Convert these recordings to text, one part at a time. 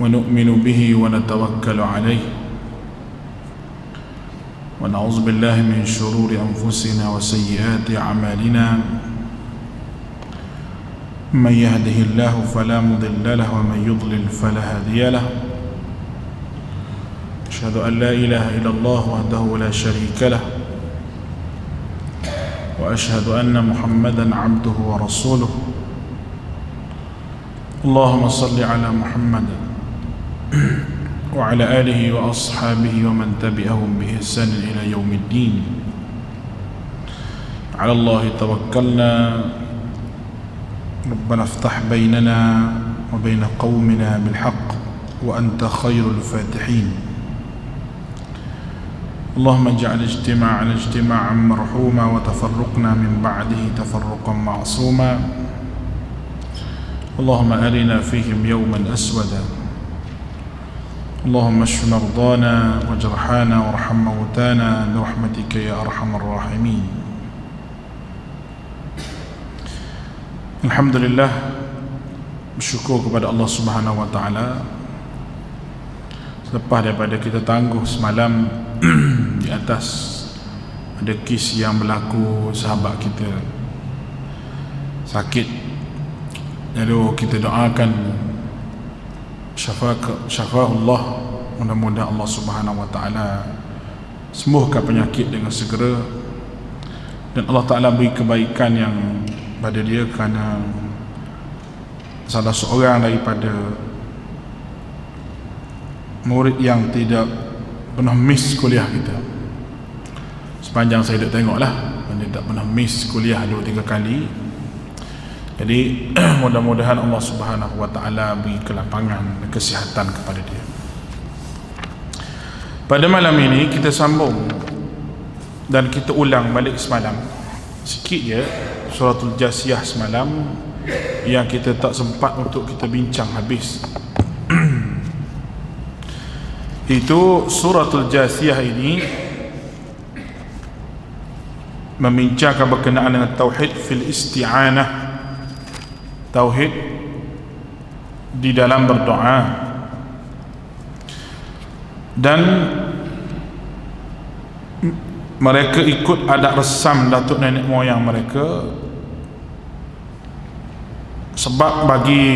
ونؤمن به ونتوكل عليه ونعوذ بالله من شرور أنفسنا وسيئات أعمالنا من يهده الله فلا مضل له ومن يضلل فلا هادي له أشهد أن لا إله إلا الله وحده لا شريك له وأشهد أن محمدا عبده ورسوله اللهم صل على محمد وعلى آله وأصحابه ومن تبعهم بإحسان إلى يوم الدين على الله توكلنا ربنا افتح بيننا وبين قومنا بالحق وأنت خير الفاتحين اللهم اجعل اجتماعنا اجتماعا مرحوما وتفرقنا من بعده تفرقا معصوما اللهم أرنا فيهم يوما أسودا اللهم اشف مرضانا وجرحانا وارحم موتانا برحمتك يا أرحم الراحمين. Alhamdulillah, bersyukur kepada Allah Subhanahu wa taala selepas daripada kita tangguh semalam di atas ada kes yang berlaku sahabat kita sakit. Lalu kita doakan syafa'ullah, mudah-mudahan Allah Subhanahu wa taala sembuhkan penyakit dengan segera dan Allah Taala beri kebaikan yang pada dia kerana salah seorang daripada murid yang tidak pernah miss kuliah kita. Sepanjang saya dah tengoklah, dia tak pernah miss kuliah 2-3 kali. Jadi mudah-mudahan Allah Subhanahu wa taala beri kelapangan dan kesihatan kepada dia. Pada malam ini kita sambung dan kita ulang balik semalam sikit je suratul Jasiyah semalam yang kita tak sempat untuk kita bincang habis. Itu suratul Jasiyah ini membincangkan berkenaan dengan tauhid fil isti'anah, tauhid di dalam berdoa, dan mereka ikut adat resam datuk nenek moyang mereka, sebab bagi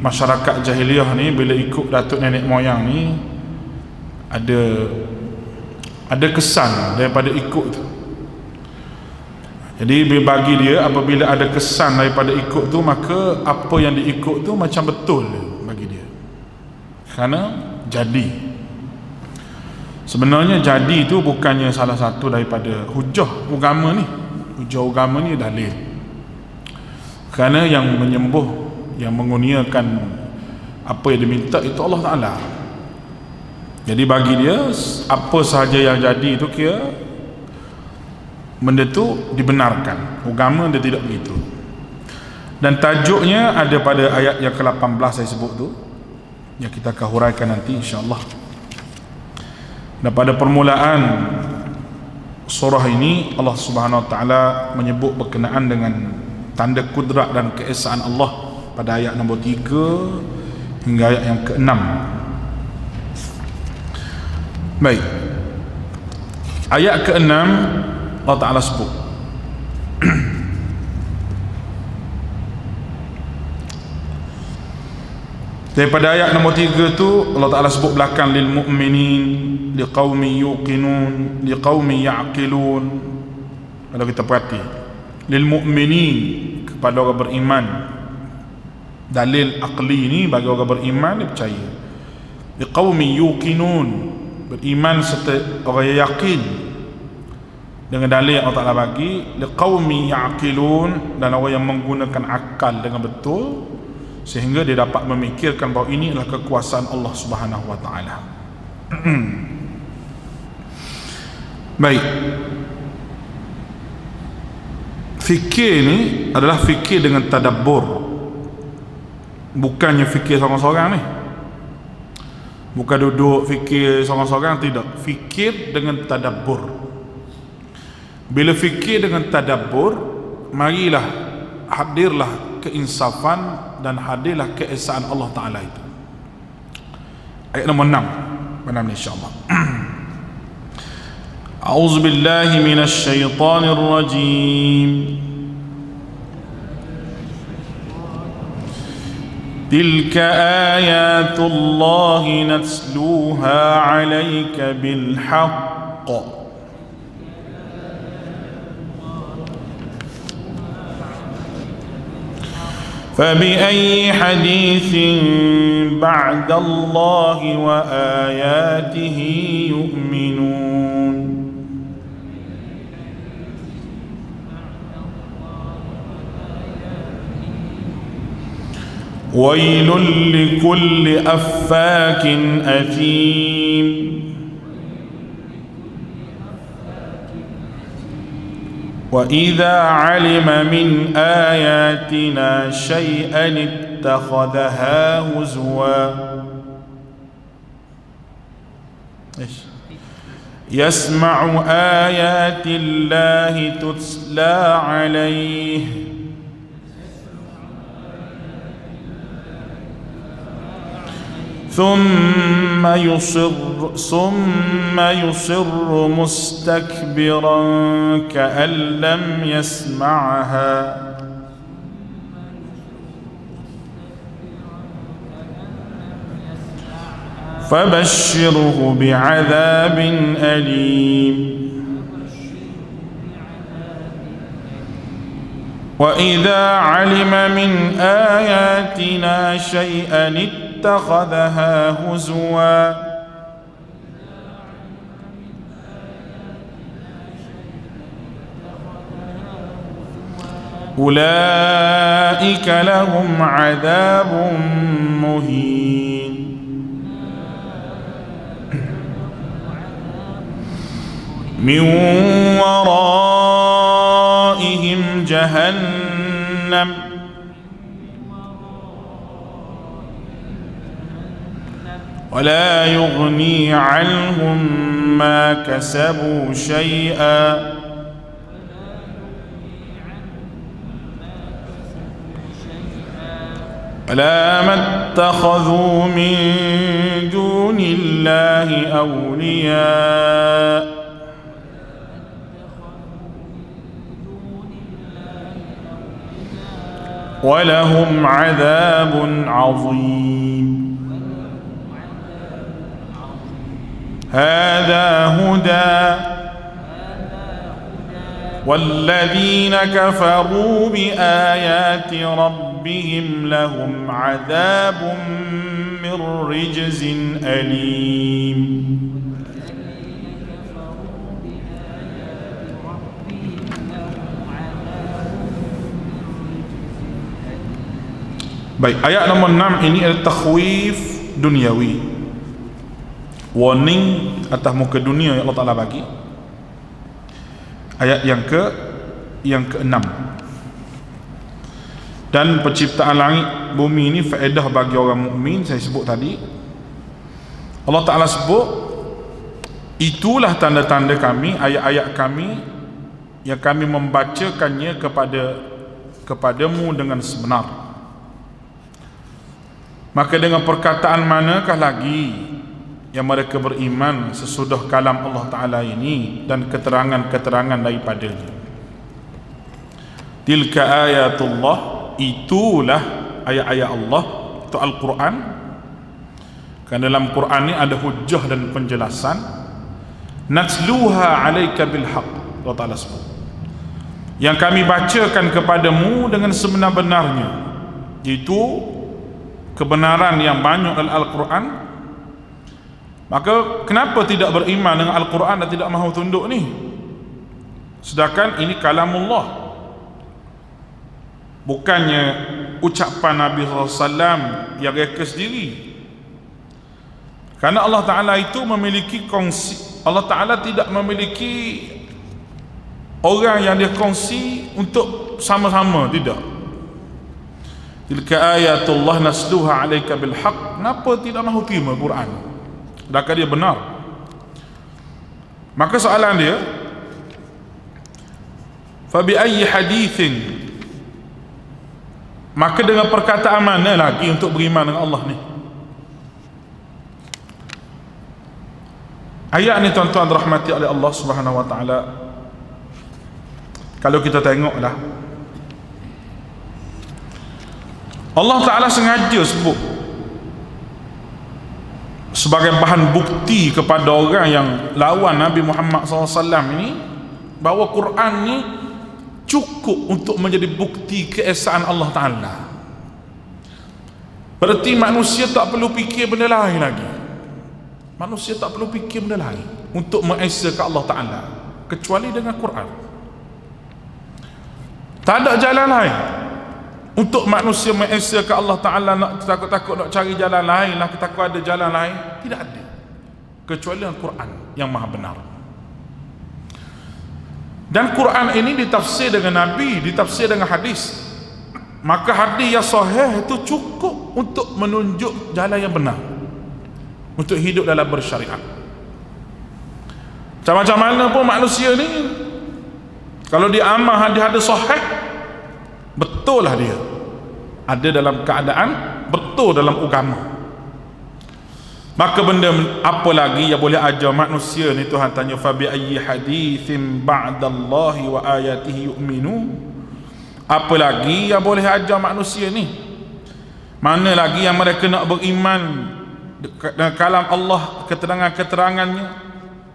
masyarakat jahiliah ni bila ikut datuk nenek moyang ni ada kesan daripada ikut tu. Jadi bagi dia apabila ada kesan daripada ikut tu, maka apa yang diikut tu macam betul bagi dia, kerana jadi. Sebenarnya jadi tu bukannya salah satu daripada hujah agama ni. Hujah agama ni dalil, kerana yang menyembuh, yang mengurniakan apa yang diminta itu Allah Ta'ala. Jadi bagi dia apa sahaja yang jadi itu kira benda tu dibenarkan. Agama dia tidak begitu. Dan tajuknya ada pada ayat yang ke-18 saya sebut tu, yang kita akan huraikan nanti insya-Allah. Dan pada permulaan surah ini Allah Subhanahu wa taala menyebut berkenaan dengan tanda kudrat dan keesaan Allah pada ayat nombor 3 hingga ayat yang ke-6. Baik. Ayat ke-6 Allah Ta'ala sebut daripada ayat nombor 3 tu Allah Ta'ala sebut belakang lil mu'minin liqaumi yuqinun liqaumi ya'qilun. Kalau kita perhati lil mu'minin, kepada orang beriman, dalil aqli ni bagi orang beriman dia percaya. Liqaumi yuqinun, beriman serta orang yang yakin dengan dalil yang Allah Ta'ala bagi. Liqaumi ya'qilun, dan orang yang menggunakan akal dengan betul sehingga dia dapat memikirkan bahawa ini adalah kekuasaan Allah Subhanahu wa taala. Baik. Fikir ni adalah fikir dengan tadabbur, bukannya fikir seorang-seorang ni. Bukan duduk fikir seorang-seorang, tidak. Fikir dengan tadabbur. Bila fikir dengan tadabbur, marilah hadirlah keinsafan dan hadirlah keesaan Allah Ta'ala itu. Ayat nombor 6 pada ni insya-Allah. A'udzu billahi minasy syaithanir rajim. Tilka ayatullahi natluha 'alaika bil haqq. فبأي حديث بعد الله وآياته يؤمنون ويل لكل أفاك أثيم وإذا علم من آياتنا شيئا اتخذها هزوا يسمع آيات الله تتلى عليه ثم يصر مستكبرا كأن لم يسمعها فبشره بعذاب أليم وإذا علم من آياتنا شيئا اتخذها هزوا أولئك لهم عذاب مهين من ورائهم جهنم ولا يغني عنهم ما كسبوا شيئا ولا ما اتخذوا من دون الله أولياء ولهم عذاب عظيم هذا هدى والذين كفروا بآيات ربهم لهم عذاب من رجز أليم. Baik, ayat nombor 6 ini adalah takhwif duniawi, warning atas muka dunia yang Allah Ta'ala bagi. Ayat yang ke-6. Dan penciptaan langit bumi ini faedah bagi orang mukmin. Saya sebut tadi, Allah Ta'ala sebut itulah tanda-tanda kami, ayat-ayat kami yang kami membacakannya kepadamu dengan sebenar. Maka dengan perkataan manakah lagi yang mereka beriman sesudah kalam Allah Ta'ala ini dan keterangan-keterangan daripadanya. Tilka ayatullah, itulah ayat-ayat Allah, itu Al-Quran. Kerana dalam Quran ini ada hujjah dan penjelasan. Natsluha alaika bilhaq, Allah Ta'ala sebut, yang kami bacakan kepadamu dengan sebenar-benarnya, itu kebenaran yang banyak dalam Al-Quran. Maka kenapa tidak beriman dengan Al-Quran dan tidak mahu tunduk ni? Sedangkan ini kalamullah, bukannya ucapan Nabi SAW yang reka sendiri. Kerana Allah Ta'ala itu memiliki kongsi. Allah Ta'ala tidak memiliki orang yang dia kongsi untuk sama-sama, tidak. Tilka ayatullah nasluha alaika bilhaq. Kenapa tidak mahu terima Quran? Sedangkan dia benar. Maka soalan dia, fa bi ayyi hadithin, maka dengan perkataan mana lagi untuk beriman dengan Allah ni? Ayat ni tuan-tuan rahmati oleh Allah Subhanahu wa taala, kalau kita tengoklah, Allah Taala sengaja sebut sebagai bahan bukti kepada orang yang lawan Nabi Muhammad SAW ini, bahawa Quran ni cukup untuk menjadi bukti keesaan Allah Taala. Berarti manusia tak perlu fikir benda lain lagi. Manusia tak perlu fikir benda lain untuk mengesakan Allah Ta'ala kecuali dengan Quran. Tak ada jalan lain untuk manusia mengesakan Allah Ta'ala. Nak takut-takut nak cari jalan lain, nak takut ada jalan lain, tidak ada kecuali dengan Quran yang maha benar. Dan Quran ini ditafsir dengan Nabi, ditafsir dengan hadis. Maka hadis yang sahih itu cukup untuk menunjuk jalan yang benar untuk hidup dalam bersyariat. Macam mana pun manusia ni, kalau dia amal hadis-hadis sahih, betul lah dia ada dalam keadaan betul dalam agama. Maka benda apa lagi yang boleh ajar manusia ni? Tuhan tanya, fa bi ayyi haditsin ba'dallahi wa ayatihi yu'minu. Apa lagi yang boleh ajar manusia ni? Mana lagi yang mereka nak beriman dengan kalam Allah, keterangan-keterangannya,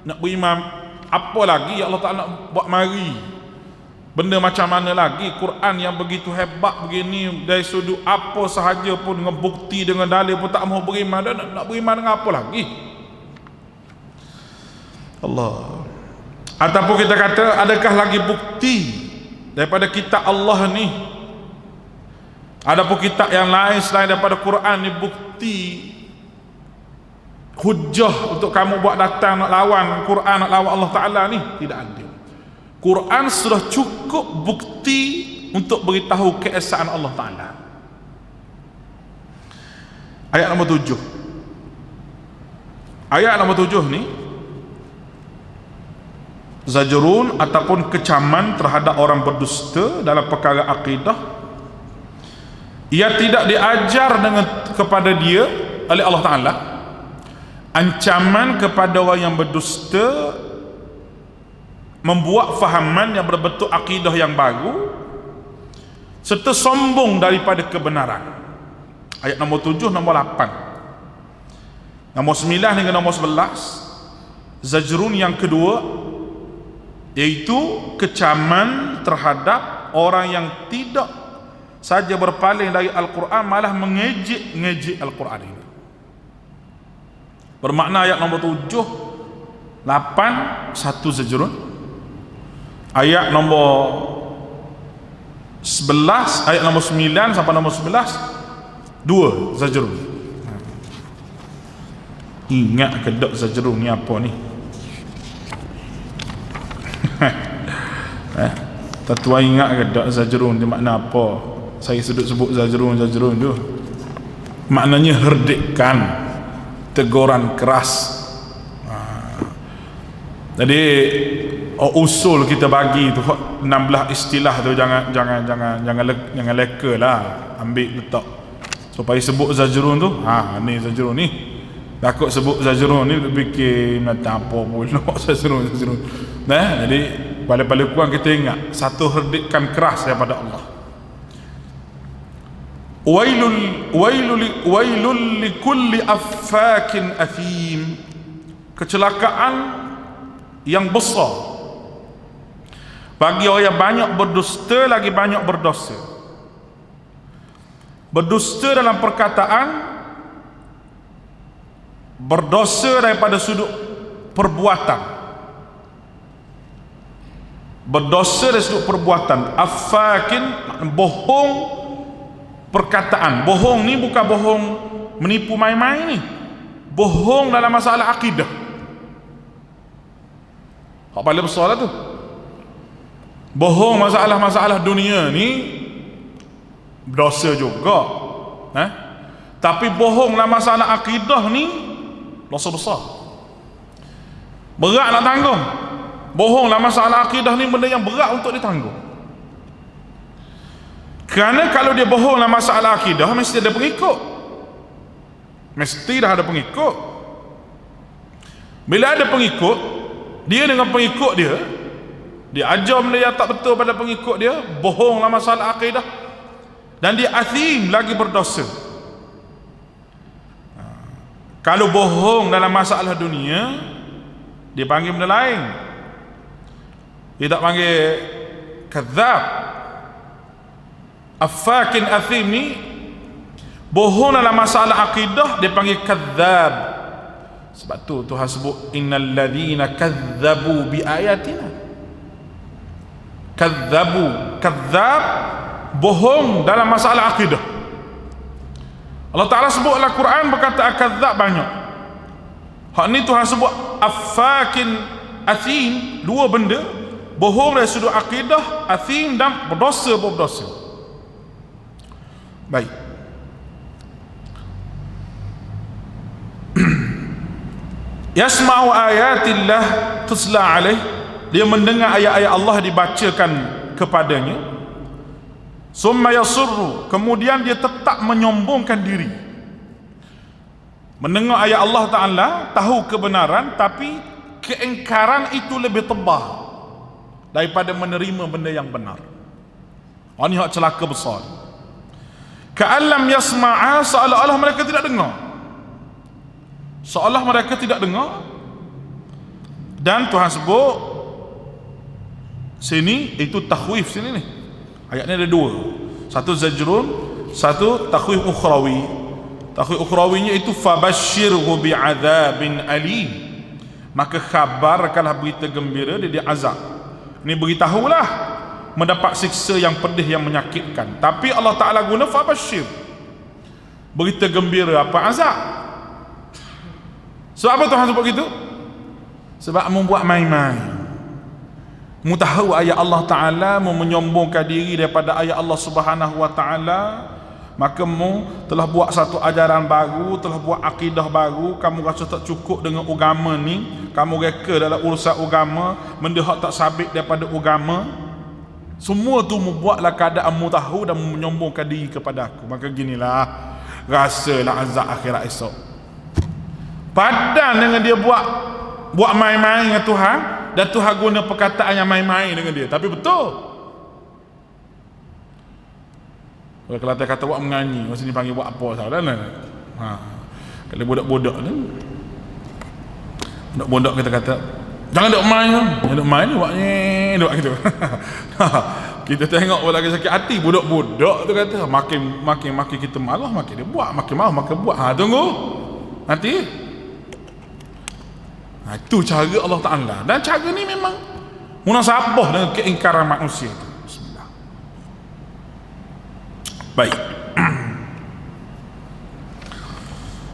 nak beriman? Apa lagi yang Allah Ta'ala nak buat mari? Benda macam mana lagi? Quran yang begitu hebat begini, dari sudut apa sahaja pun, dengan bukti, dengan dalil pun tak mahu beriman. Dan nak beriman dengan apa lagi? Allah. Ataupun kita kata, adakah lagi bukti daripada kitab Allah ni? Adapun kitab yang lain selain daripada Quran ni bukti, hujah untuk kamu buat datang nak lawan Quran, nak lawan Allah Ta'ala ni? Tidak ada. Quran sudah cukup bukti untuk beritahu keesaan Allah Ta'ala. Ayat nombor 7. Ayat nombor 7 ni zajrun ataupun kecaman terhadap orang berdusta dalam perkara akidah. Ia tidak diajar dengan kepada dia oleh Allah Ta'ala. Ancaman kepada orang yang berdusta, membuat fahaman yang berbentuk akidah yang baru, serta sombong daripada kebenaran. Ayat nombor 7, nombor 8, nombor 9 hingga nombor 11. Zajrun yang kedua, iaitu kecaman terhadap orang yang tidak saja berpaling dari Al-Quran, malah mengejek-ngejek Al-Quran ini. Bermakna ayat nombor 7, 8, 1 zajrun. Ayat nombor 11, ayat nombor 9 sampai nombor 11, 2 zajrun. Ingat ke tak zajrun ni apa ni? Tuan ingat ke tak zajrun ni makna apa? Saya sebut zajrun tu maknanya herdikan, teguran keras. Jadi usul kita bagi tu 16 istilah tu, jangan leka lah, ambil letak supaya sebut zajrun tu. Ni zajrun ni, takut sebut zajrun ni fikir macam apa pula zajrun. Jadi paling kurang kita ingat satu herdikan keras daripada Allah. Wailul likulli affakin athim. Kecelakaan yang besar bagi orang yang banyak berdusta lagi banyak berdosa. Berdusta dalam perkataan, berdosa daripada sudut perbuatan. Berdosa dari sudut perbuatan. Affakin, bohong perkataan. Bohong ni bukan bohong menipu main-main ni. Bohong dalam masalah akidah. Hak paling besar lah tu. Bohong masalah-masalah dunia ni dosa juga. Tapi bohong dalam masalah akidah ni dosa besar. Berat nak tanggung. Bohong dalam masalah akidah ni benda yang berat untuk ditanggung. Kerana kalau dia bohong dalam masalah akidah, mesti ada pengikut. Mesti dah ada pengikut. Bila ada pengikut, dia dengan pengikut dia ajar benda yang tak betul pada pengikut dia, bohonglah masalah akidah, dan dia athim lagi berdosa. Kalau bohong dalam masalah dunia, dia panggil benda lain. Dia tak panggil kadzab. Afakin athim ni bohong dalam masalah akidah, dia panggil kadzab. Sebab tu Tuhan sebut innal ladzina kadzabu bi ayatina. Kadzabu, kadzab, bohong dalam masalah akidah. Allah Ta'ala sebut dalam Quran berkata kadzab banyak. Hak ni Tuhan sebut afakin athim, dua benda, bohong dari sudut akidah, athim dan berdosa. Baik. Yasma'u ayatillah tusla alaih, dia mendengar ayat-ayat Allah dibacakan kepadanya. Summa yasurru, kemudian dia tetap menyombongkan diri. Mendengar ayat Allah Ta'ala, tahu kebenaran, tapi keingkaran itu lebih tebal daripada menerima benda yang benar. Ini hak celaka besar. Ka'allam yasma'a, seolah-olah mereka tidak dengar. Seolah mereka tidak dengar. Dan Tuhan sebut sini, itu takhwif sini ni. Ayat ni ada dua. Satu zajrun, satu takhwif ukhrawi. Takhwif ukhrawinya itu fabashshirhu bi'adzabin alim. Maka khabarkanlah berita gembira dia azab. Ni beritahulah mendapat siksa yang pedih, yang menyakitkan. Tapi Allah Ta'ala guna fabashshir, berita gembira apa? Azab. Sebab apa Tuhan sebut gitu? Sebab membuat main-main. Mu tahu ayat Allah Ta'ala, mu menyombongkan diri daripada ayat Allah Subhanahu Wa Ta'ala, maka mu telah buat satu ajaran baru, telah buat akidah baru. Kamu rasa tak cukup dengan agama ni, kamu reka dalam urusan agama, benda hak tak sabit daripada agama. Semua tu membuatlah keadaan mu tahu dan mu menyombongkan diri kepada aku. Maka ginilah rasalah azab akhirat esok. Padan dengan dia buat main-main dengan Tuhan, dan Tuhan guna perkataan yang main-main dengan dia, tapi betul. Kalau Kelantan kata buat menganyi, masa ni panggil buat apa salah kan? Kalau budak-budak ni, budak-budak kita kata jangan duk main, jangan duk main ni buat ni, buat gitu. Kita tengok lagi sakit hati budak-budak tu kata, makin kita marah, makin dia buat, makin marah makin buat. Tunggu nanti. Itu cara Allah Ta'ala, dan cara ni memang munasabah dengan keingkaran manusia itu. Bismillah. Baik.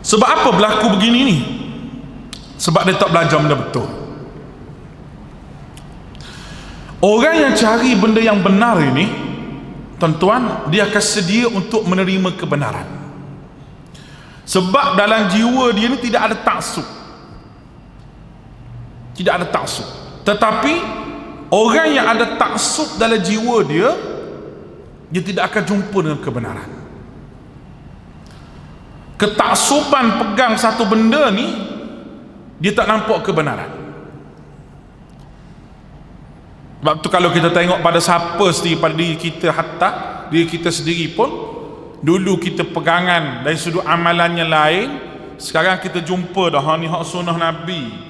Sebab apa berlaku begini ni? Sebab dia tak belajar benda betul. Orang yang cari benda yang benar ini, tuan-tuan, dia akan sedia untuk menerima kebenaran. Sebab dalam jiwa dia ni tidak ada taksub. Tidak ada taksub. Tetapi orang yang ada taksub dalam jiwa dia tidak akan jumpa dengan kebenaran. Ketaksuban pegang satu benda ni, dia tak nampak kebenaran. Sebab tu kalau kita tengok pada siapa sendiri, pada diri kita, hatta diri kita sendiri pun, dulu kita pegangan dari sudut amalannya lain, sekarang kita jumpa dah ni hak sunnah Nabi,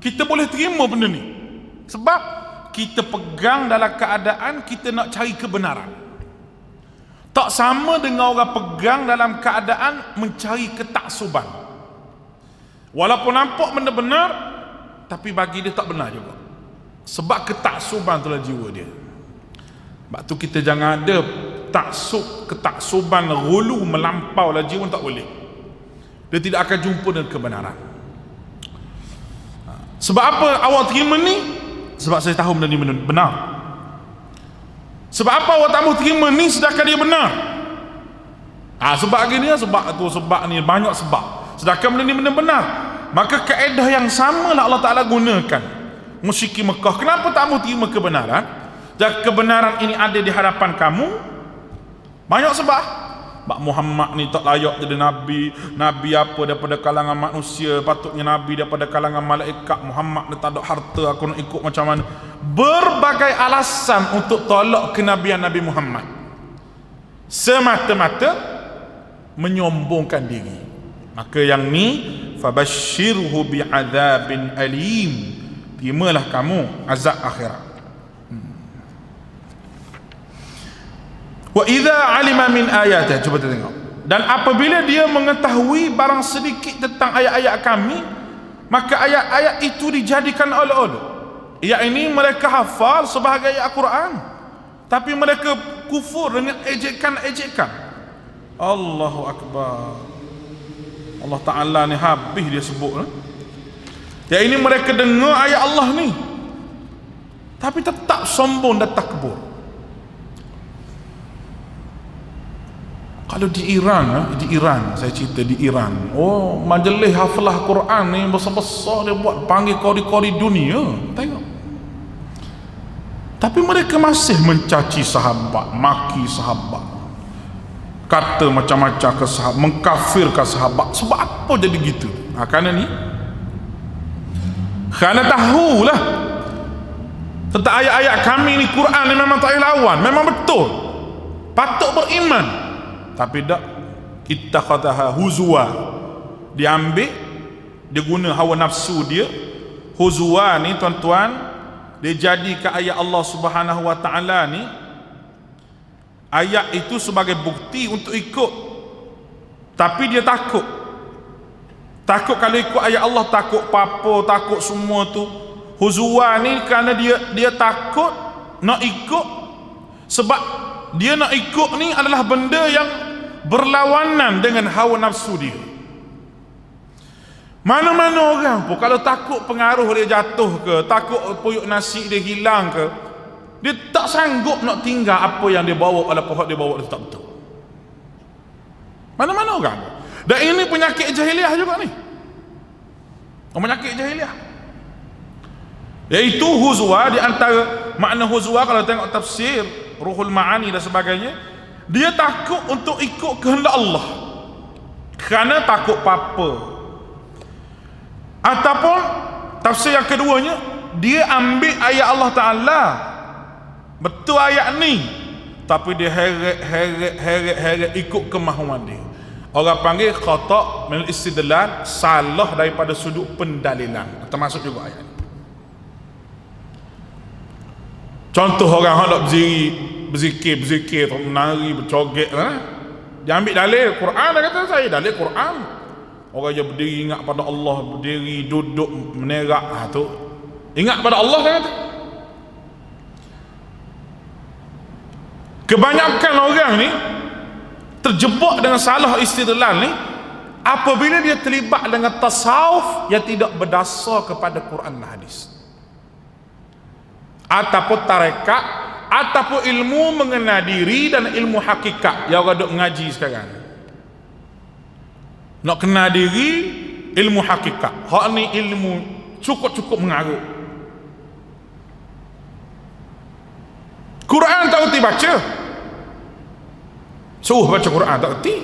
kita boleh terima benda ni. Sebab kita pegang dalam keadaan kita nak cari kebenaran. Tak sama dengan orang pegang dalam keadaan mencari ketaksuban. Walaupun nampak benda benar, tapi bagi dia tak benar juga. Sebab ketaksuban itulah jiwa dia. Sebab tu kita jangan ada ketaksuban gulu melampau lah jiwa, tak boleh. Dia tidak akan jumpa dengan kebenaran. Sebab apa awak terima ni? Sebab saya tahu benda ni benar. Sebab apa awak tak mau terima ni sedangkan dia benar? Sebab gini, sebab tu, sebab ni, banyak sebab. Sedangkan benda ni benda benar. Maka kaedah yang sama lah Allah Ta'ala gunakan. Musyrikin Mekah, kenapa tak mau terima kebenaran? Dan kebenaran ini ada di hadapan kamu. Banyak sebab. Bak Muhammad ni tak layak jadi nabi. Nabi apa daripada kalangan manusia, patutnya nabi daripada kalangan malaikat. Muhammad ni tak ada harta, aku nak ikut macam mana. Berbagai alasan untuk tolak kenabian Nabi Muhammad, semata-mata menyombongkan diri. Maka yang ni, fabashshirhu bi'adzabin alim, terimalah kamu azab akhirat. Wa idza alima min ayatihi, cuba kita tengok. Dan apabila dia mengetahui barang sedikit tentang ayat-ayat kami, maka ayat-ayat itu dijadikan oleh-oleh. Ayat ini mereka hafal sebagai ayat Al-Quran, tapi mereka kufur dengan ejekan-ejekan. Allahu Akbar. Allah Ta'ala ni habis dia sebut. Ya, ini mereka dengar ayat Allah ni, tapi tetap sombong dan takbur. Kalau di Iran, saya cerita di Iran, majlis hafalah Quran ni besar-besar dia buat, panggil kori-kori dunia, tengok. Tapi mereka masih mencaci sahabat, maki sahabat, kata macam-macam ke sahabat, mengkafirkan sahabat. Sebab apa jadi gitu? Kerana ni, kerana tahulah tentang ayat-ayat kami ni, Quran ni memang tak boleh lawan, memang betul, patut beriman. Tapi tak, kita kataha huzwa, diambil, dia guna hawa nafsu dia. Huzwa ni tuan-tuan, dia jadikan ayat Allah Subhanahu wa ta'ala ni, ayat itu sebagai bukti untuk ikut, tapi dia takut kalau ikut ayat Allah, takut apa, takut semua tu. Huzwa ni kerana dia takut nak ikut, sebab dia nak ikut ni adalah benda yang berlawanan dengan hawa nafsu dia. Mana-mana orang pun kalau takut pengaruh dia jatuh ke, takut puyuk nasi dia hilang ke, dia tak sanggup nak tinggal apa yang dia bawa, walaupun dia bawa itu tak betul. Mana-mana orang. Dan ini penyakit jahiliah juga ni, penyakit jahiliah. Iaitu huzwa. Di antara makna huzwa, kalau tengok tafsir Ruhul Ma'ani dan sebagainya, dia takut untuk ikut kehendak Allah kerana takut apa-apa. Ataupun tafsir yang keduanya, dia ambil ayat Allah Ta'ala, betul ayat ni, tapi dia heret ikut kemahuan dia. Orang panggil khata' min istidlal, salah daripada sudut pendalilan, termasuk juga ayat ni. Contoh orang hendak berzikir, menari, bercoget, dia ambil dalil Quran, dia kata saya dalil Quran. Orang yang berdiri ingat pada Allah, berdiri, duduk, menerak, tu ingat pada Allah, dia kata. Kebanyakan orang ni terjebak dengan salah istidlal ni apabila dia terlibat dengan tasawuf yang tidak berdasar kepada Quran dan hadis, ataupun tarekat, ataupun ilmu mengenal diri dan ilmu hakikat yang orang duk ngaji sekarang. Nak kenal diri, ilmu hakikat, hak ni ilmu cukup mengarut. Quran tak erti baca, suruh baca Quran tak erti.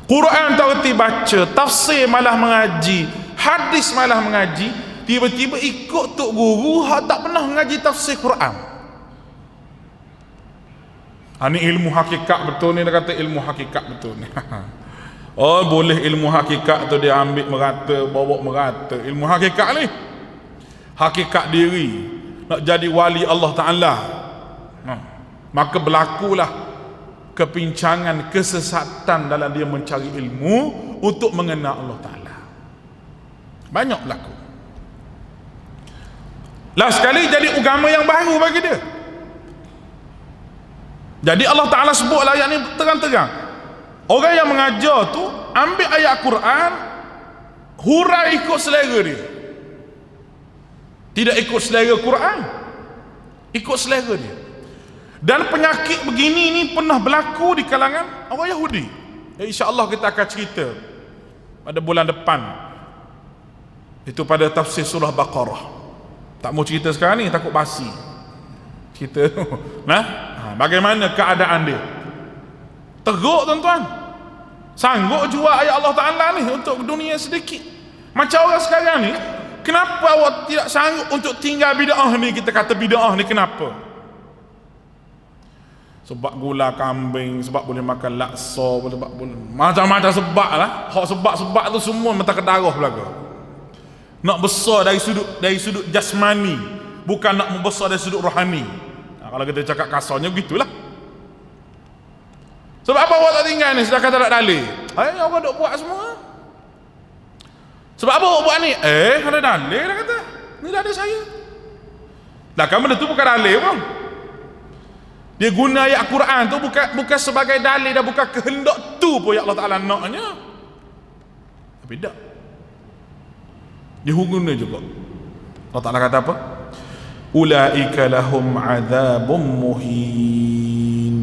Quran tak erti baca, tafsir malah mengaji, hadis malah mengaji. Tiba-tiba ikut tok guru hak tak pernah mengaji tafsir Quran. Ini ilmu hakikat betul ni, dia kata ilmu hakikat betul ni. Oh, boleh ilmu hakikat tu dia ambil merata, bawa merata. Ilmu hakikat ni, hakikat diri, nak jadi wali Allah Ta'ala, maka berlakulah kepincangan, kesesatan dalam dia mencari ilmu untuk mengenal Allah Ta'ala. Banyak berlaku. Last sekali jadi agama yang baru bagi dia. Jadi Allah Ta'ala sebut ayat ni terang-terang. Orang yang mengajar tu ambil ayat Quran, hurai ikut selera dia, tidak ikut selera Quran, ikut selera dia. Dan penyakit begini ni pernah berlaku di kalangan orang Yahudi. InsyaAllah kita akan cerita pada bulan depan, itu pada tafsir surah Baqarah. Tak mau cerita sekarang ni, takut basi cerita tu. Bagaimana keadaan dia. Teruk tuan-tuan. Sanggup jual ayat Allah Ta'ala ni untuk dunia sedikit. Macam orang sekarang ni, kenapa awak tidak sanggup untuk tinggal bid'ah ni? Kita kata bid'ah ni kenapa? Sebab gula kambing, sebab boleh makan laksa, boleh macam-macam sebab lah. Hak sebab-sebab tu semua mata ke darah belaka. Nak besar dari sudut jasmani, bukan nak membesar dari sudut rohani. Kalau kita cakap kasarnya begitulah. Sebab apa awak tak tinggal ni sedangkan tak ada dalil? Awak duk buat semua. Sebab apa awak buat ni? Ada dalil dah kata. Ni dalil saya. Dah kan benda tu bukan dalil pun. Dia guna ayat Quran tu bukan sebagai dalil dan bukan kehendak tu pun yang Allah Ta'ala naknya. Tapi tak. Dia guna juga. Allah Ta'ala kata apa? Ulaika lahum azabun muhin.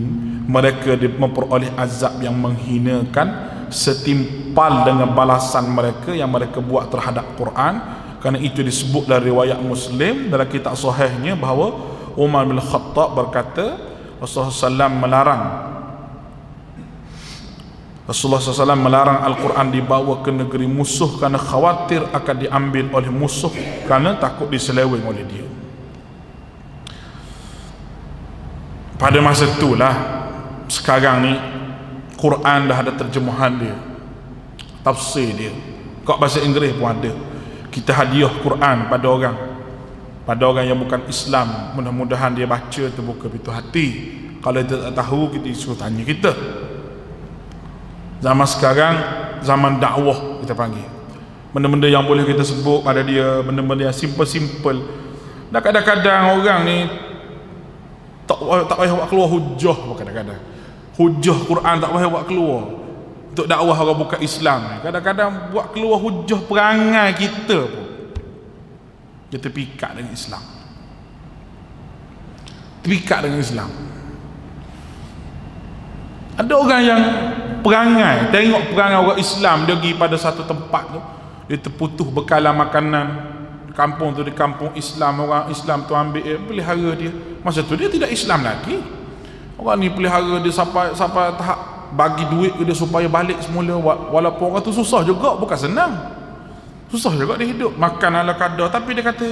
Mereka memperoleh azab yang menghinakan setimpal dengan balasan mereka yang mereka buat terhadap Quran. Kerana itu disebut dari riwayat Muslim dalam kitab sahihnya bahawa Umar bin Khattab berkata Rasulullah SAW melarang Al-Quran dibawa ke negeri musuh kerana khawatir akan diambil oleh musuh kerana takut diseleweng oleh dia. Pada masa itulah sekarang ni Quran dah ada terjemahan dia, tafsir dia, kat bahasa Inggeris pun ada. Kita hadiah Quran pada orang yang bukan Islam. Mudah-mudahan dia baca terbuka pintu hati. Kalau dia tak tahu, kita suruh tanya kita. Zaman sekarang zaman dakwah kita panggil. Benda-benda yang boleh kita sebut pada dia, benda-benda yang simple-simple. Dan kadang-kadang orang ni tak payah buat keluar hujah pun kadang-kadang. Hujah Quran tak payah buat keluar untuk dakwah orang bukan Islam. Kadang-kadang buat keluar hujah perangai kita pun. Kita pikat dengan Islam. Pikat dengan Islam. Ada orang yang perangai, tengok perangai orang Islam, dia pergi pada satu tempat tu, dia terputus bekalan makanan. Kampung tu di kampung Islam, orang Islam tu ambil pelihara dia. Masa tu dia tidak Islam lagi. Orang ni pelihara dia sampai tahap bagi duit ke dia supaya balik semula, walaupun orang tu susah juga, bukan senang. Susah juga dia hidup, makan ala kadar. Tapi dia kata,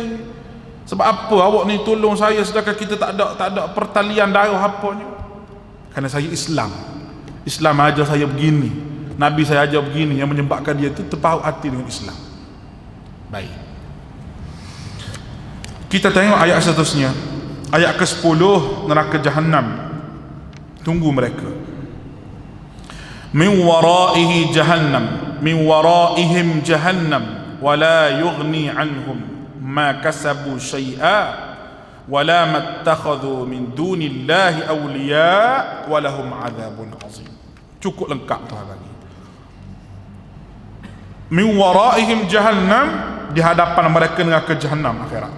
sebab apa awak ni tolong saya sedangkan kita tak ada pertalian darah apa ni? Kerana saya Islam. Islam ajar saya begini, Nabi saya ajar begini, yang menyebabkan dia tu terpaut hati dengan Islam. Baik, kita tengok ayat seterusnya. Ayat ke-10, neraka Jahannam tunggu mereka. Min waraihi jahannam, min waraihim jahannam, wala yughni anhum ma kasabu syai'a, wala mattakhadhu min dunillahi awliya, walahum adzabun azim. Cukup lengkap Tuhan bagi. Min waraihim jahannam, di hadapan mereka neraka Jahannam akhirat.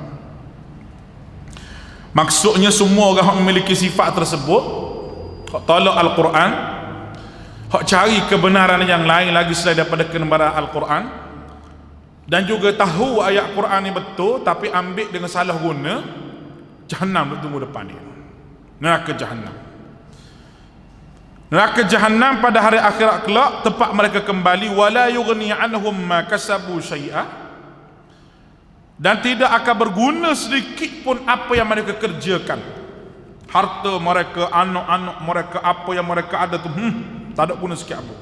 Maksudnya semua orang yang memiliki sifat tersebut, hak tolak Al-Quran, hak cari kebenaran yang lain lagi selain daripada kebenaran Al-Quran, dan juga tahu ayat Quran ni betul tapi ambil dengan salah guna, Jahannam tunggu depan dia. Neraka Jahannam. Neraka Jahannam pada hari akhirat kelak tempat mereka kembali. Wala yughni anhum ma kasabu syai'a, dan tidak akan berguna sedikit pun apa yang mereka kerjakan. Harta mereka, anak-anak mereka, apa yang mereka ada tu tak ada guna sikit apa.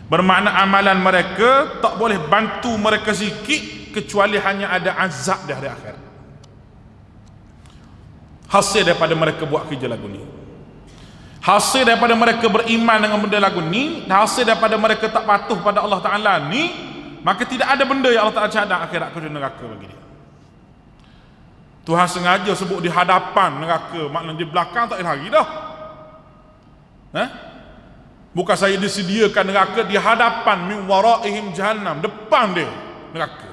Bermakna amalan mereka tak boleh bantu mereka sikit, kecuali hanya ada azab di hari akhirat. Hasil daripada mereka buat kerja lagu ni, hasil daripada mereka beriman dengan benda lagu ni, hasil daripada mereka tak patuh pada Allah Ta'ala ni, maka tidak ada benda yang Allah Ta'ala cadang akhirat kerja neraka bagi dia. Tuhan sengaja sebut di hadapan neraka, maknanya di belakang tak ada lagi dah. Bukan saya disediakan neraka di hadapan, min waraihim jahannam, depan dia neraka.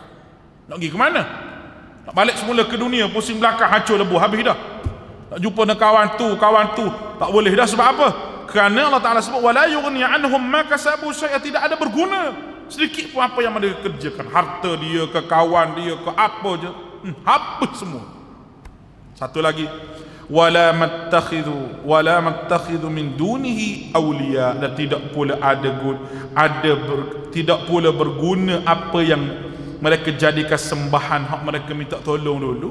Nak pergi ke mana? Nak balik semula ke dunia, pusing belakang, hancur lebuh, habis dah. Nak jumpa dengan kawan tu tak boleh dah. Sebab apa? Kerana Allah Ta'ala sebut wala yughni anhum ma kasabu syai'a, tidak ada berguna sedikit pun apa yang mereka kerjakan. Harta dia ke, kawan dia ke, apa je, habis semua. Satu lagi, wala mattakhidhu min dunihi awliya, dan tidak pula tidak pula berguna apa yang mereka jadikan sembahan, hak mereka minta tolong dulu,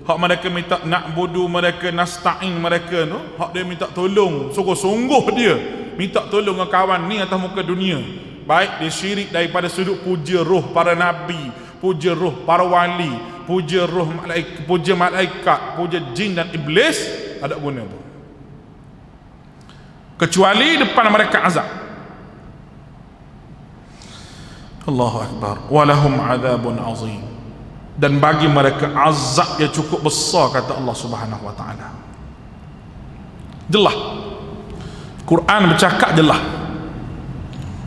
hak mereka minta na'budu mereka, nasta'in mereka tu, hak dia minta tolong sungguh-sungguh, dia minta tolong dengan kawan ni atas muka dunia, baik dia syirik daripada sudut puja roh para nabi, puja roh para wali, puja roh malaikat, puja malaikat, puja jin dan iblis, tak ada guna pun, kecuali depan mereka azab. Allahu Akbar. Walahum azabun azim, dan bagi mereka azab yang cukup besar, kata Allah Subhanahu wa taala. Jelas Quran bercakap jelas,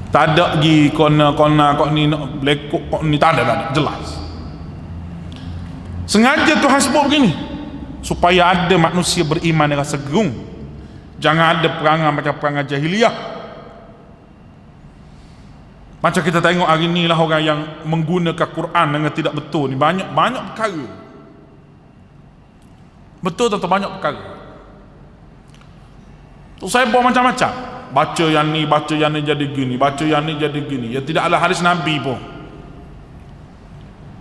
tak ada lagi kona kok ni nak lekuk kok ni, tak ada, jelas. Sengaja Tuhan sebut begini supaya ada manusia beriman dengan segerung. Jangan ada perangai macam perangai jahiliyah. Macam kita tengok hari ni lah, orang yang menggunakan Quran dengan tidak betul ni banyak perkara. Betul atau banyak perkara. So, saya buat macam-macam, baca yang ni jadi gini, baca yang ni jadi gini, ya tidak ada hadis Nabi pun.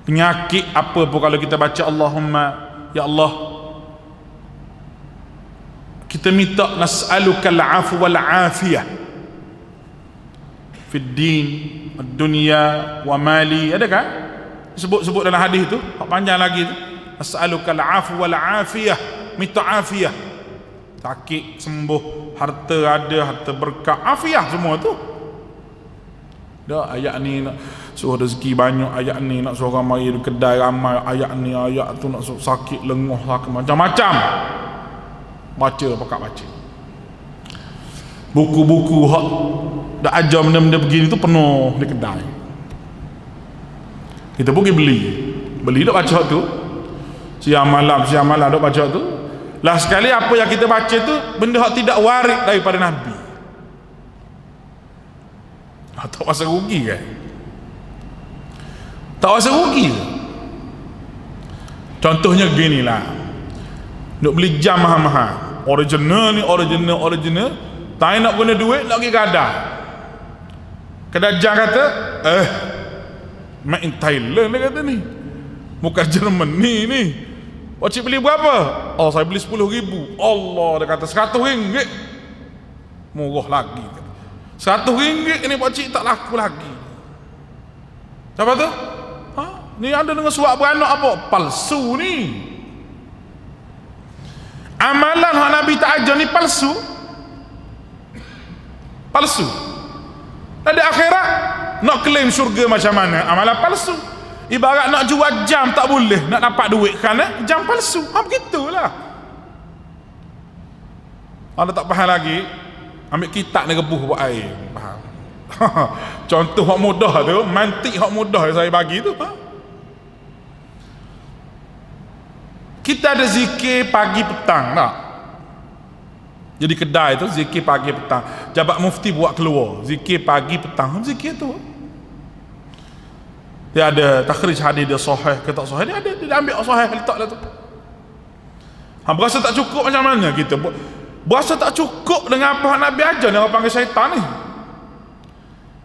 Penyakit apa pun kalau kita baca Allahumma, ya Allah, kita minta nas'aluka al-'afwa wal-'afiyah fid din, dunia wa mali, ada kan? Sebut dalam hadis tu, panjang lagi tu, nas'aluka al-'afwa wal-'afiyah, minta afiyah, sakit sembuh, harta ada, harta berkah, afiyah semua tu. Dah ayat ni nak suruh rezeki banyak, ayat ni nak suruh orang mari kedai ramai, ayat ni ayat tu nak suruh sakit lenguh, macam-macam. Baca, pakak baca. Buku-buku hak dah ajar benda-benda begini tu penuh di kedai. Kita pergi beli dak baca tu. Siang malam dak baca tu. Lah sekali apa yang kita baca tu benda hak tidak waris daripada Nabi. Tak rasa rugi kan? Tak rasa rugi. Contohnya gini lah, nak beli jam mahal-mahal, original, tak nak guna duit, nak pergi gadai. Kedai jam kata made in Thailand, dia kata ni, bukan Jerman ni. Pakcik beli berapa? Oh, saya beli 10,000. Allah, dia kata RM100. Murah lagi. RM100 ni pakcik tak laku lagi. Siapa tu? Ni ada dengan surat beranak apa? Palsu ni. Amalan yang Nabi tak ajar ni palsu. Di akhirat nak claim syurga macam mana? Amalan palsu. Ibarat nak jual jam tak boleh, nak dapat duit kerana jam palsu. Begitulah. Anda tak faham lagi, ambil kitab ni rebuh buat air. Faham? Contoh hak mudah tu, mantik hak mudah yang saya bagi tu. Kita ada zikir pagi petang tak? Jadi kedai tu zikir pagi petang. Jabat mufti buat keluar zikir pagi petang. Zikir tu dia ada takhrij hadis, dia sahih ke tak sahih, dia ambil sahih letaklah tu. Berasa tak cukup macam mana kita? Berasa tak cukup dengan apa Nabi ajar ni, orang panggil syaitan ni.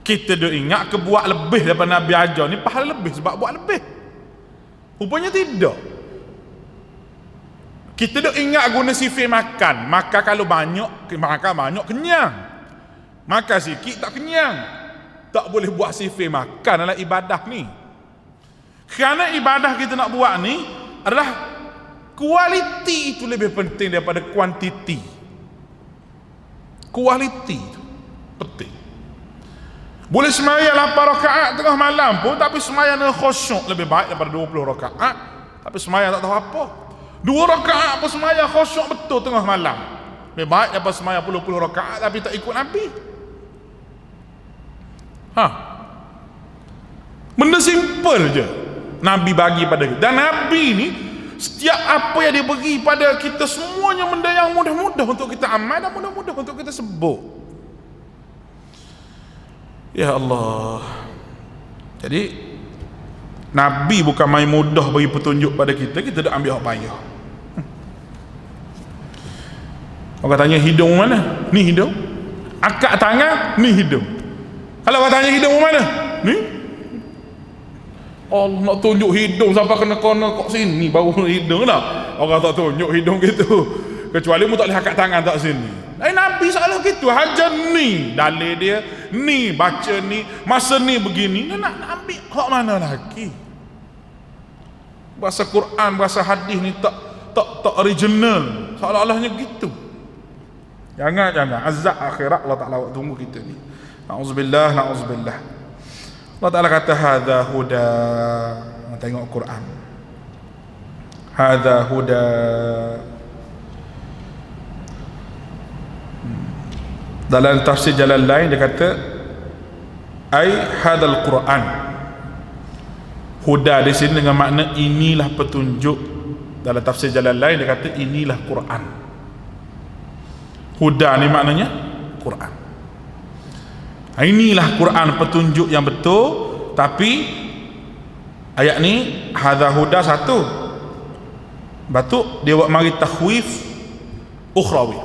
Kita dah ingat ke buat lebih daripada Nabi ajar ni pahala lebih sebab buat lebih. Rupanya tidak. Kita dah ingat guna sifir makan. Makan kalau banyak, makan banyak kenyang. Makan sikit tak kenyang. Tak boleh buat sifir makan dalam ibadah ni. Kerana ibadah kita nak buat ni adalah kualiti itu lebih penting daripada kuantiti. Kualiti itu penting. Boleh sembahyang 8 rakaat tengah malam pun, tapi sembahyang dengan khusyuk lebih baik daripada 20 rakaat tapi sembahyang tak tahu apa. 2 rakaat pun sembahyang khusyuk betul tengah malam, lebih baik daripada sembahyang puluh rakaat tapi tak ikut Nabi. Benda simple je Nabi bagi pada kita. Dan Nabi ni setiap apa yang dia bagi pada kita semuanya benda yang mudah-mudah untuk kita amal dan mudah-mudah untuk kita sebut. Ya Allah. Jadi Nabi bukan main mudah bagi petunjuk pada kita, kita dah ambil hak payah. Orang tanya hidung mana? Ni hidung. Akak tangan, ni hidung. Kalau orang tanya hidung mana? Ni. Allah nak tunjuk hidung sampai kena kok sini baru hidung dah. Orang tak tunjuk hidung gitu. Kecuali mu tak boleh akak tangan tak sini. Nabi salah gitu, hajar ni dalil dia, ni baca ni, masa ni begini. Dia nak ambil hak mana lagi? Bahasa Quran, bahasa hadis ni tak original. Seolah-olahnya gitu. Jangan azab akhirat Allah Taala tunggu kita ni. Nauzubillah. Allah Taala kata hadza huda. Tengok Quran. Hadza huda. Dalam tafsir Jalalain dia kata ai hadzal Quran. Huda di sini dengan makna inilah petunjuk. Dalam tafsir Jalalain dia kata inilah Quran. Huda ni maknanya Quran. Inilah Quran, petunjuk yang betul. Tapi ayat ni hadza huda satu. Batuk dia buat mari takhwif ukhrawi.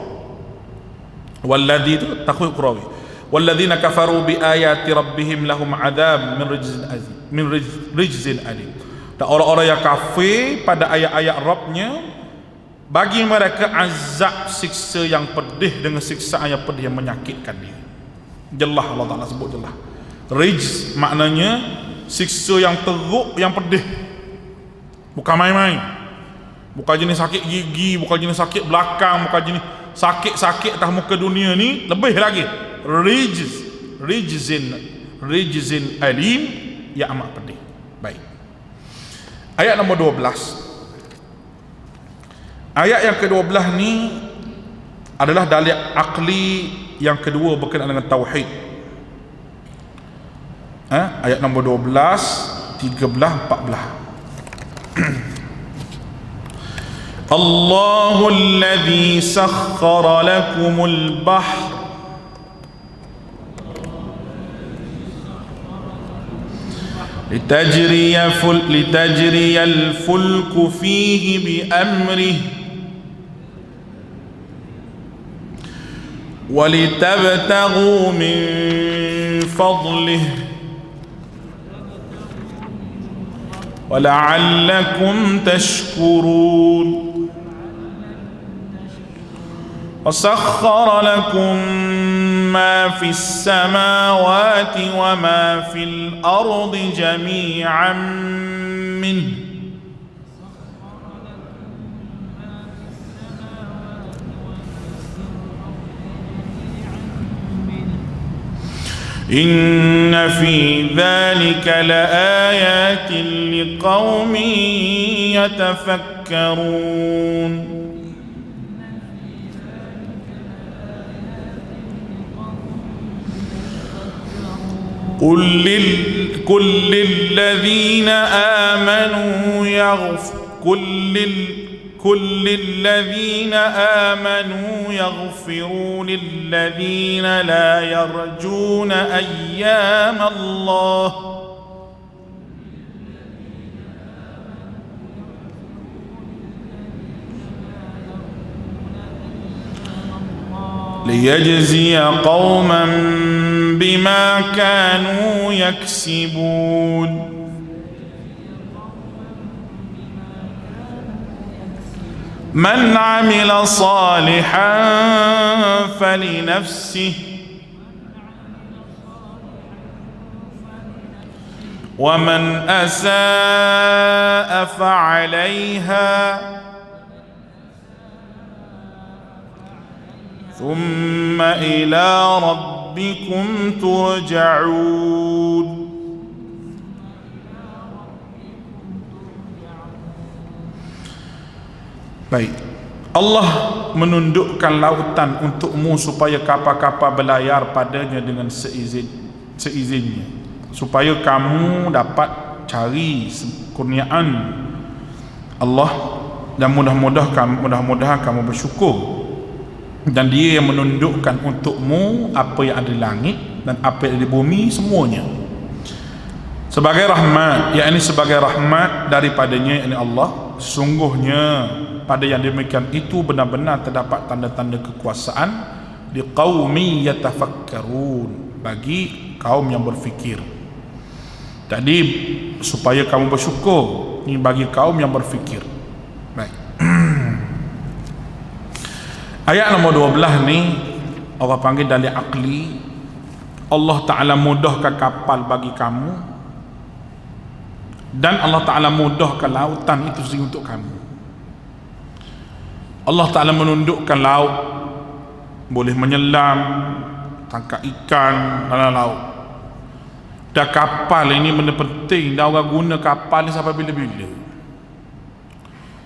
Walladzi itu takhwif ukhrawi. Walladzina kafaru bi ayati rabbihim lahum adzab min rijzin alim. Dan orang-orang yang kafir pada ayat-ayat Rabbnya, bagi mereka azab siksa yang pedih, dengan siksaan yang pedih yang menyakitkan dia. Jelas Allah Ta'ala sebut jelas. Rijz maknanya siksa yang teruk, yang pedih. Bukan main-main. Bukan jenis sakit gigi, bukan jenis sakit belakang, bukan jenis sakit-sakit atas muka dunia ni, lebih lagi rijzin alim, yang amat pedih. Baik, ayat nombor 12. Ayat yang ke-12 ni adalah dalil akli yang kedua berkenaan dengan tauhid. Ayat nombor 12, 13, 14. Allahu alladhi sakhkhara lakumul bahr litajriya al-fulku fihi bi'amrihi wa litabtaghu min fadlihi wa la'allakum tashkurun. وسخر لكم ما في السماوات وما في الأرض جميعا منه إن في ذلك لآيات لقوم يتفكرون. قل للذين آمنوا يغفروا للذين لا يرجون أيام الله ليجزي قوما بما كانوا يكسبون. من عمل صالحا فلنفسه ومن أساء فعليها ثم إلى ربكم ترجعون. Baik, Allah menundukkan lautan untukmu supaya kapal-kapal berlayar padanya dengan seizinnya, supaya kamu dapat cari kurniaan Allah, dan mudah-mudahan kamu bersyukur. Dan Dia yang menundukkan untukmu apa yang ada di langit dan apa yang ada di bumi semuanya sebagai rahmat, yakni sebagai rahmat daripadanya, yakni Allah, sesungguhnya pada yang demikian itu benar-benar terdapat tanda-tanda kekuasaan liqaumi yatafakkarun, bagi kaum yang berfikir. Tadi supaya kamu bersyukur, ini bagi kaum yang berfikir. Baik. Ayat nombor 12 ni Allah panggil dalil akli. Allah Ta'ala mudahkan kapal bagi kamu, dan Allah Ta'ala mudahkan lautan itu sendiri untuk kamu. Allah Ta'ala menundukkan laut, boleh menyelam, tangkap ikan dalam laut. Dan kapal ini benda penting, dan orang guna kapal ni sampai bila-bila.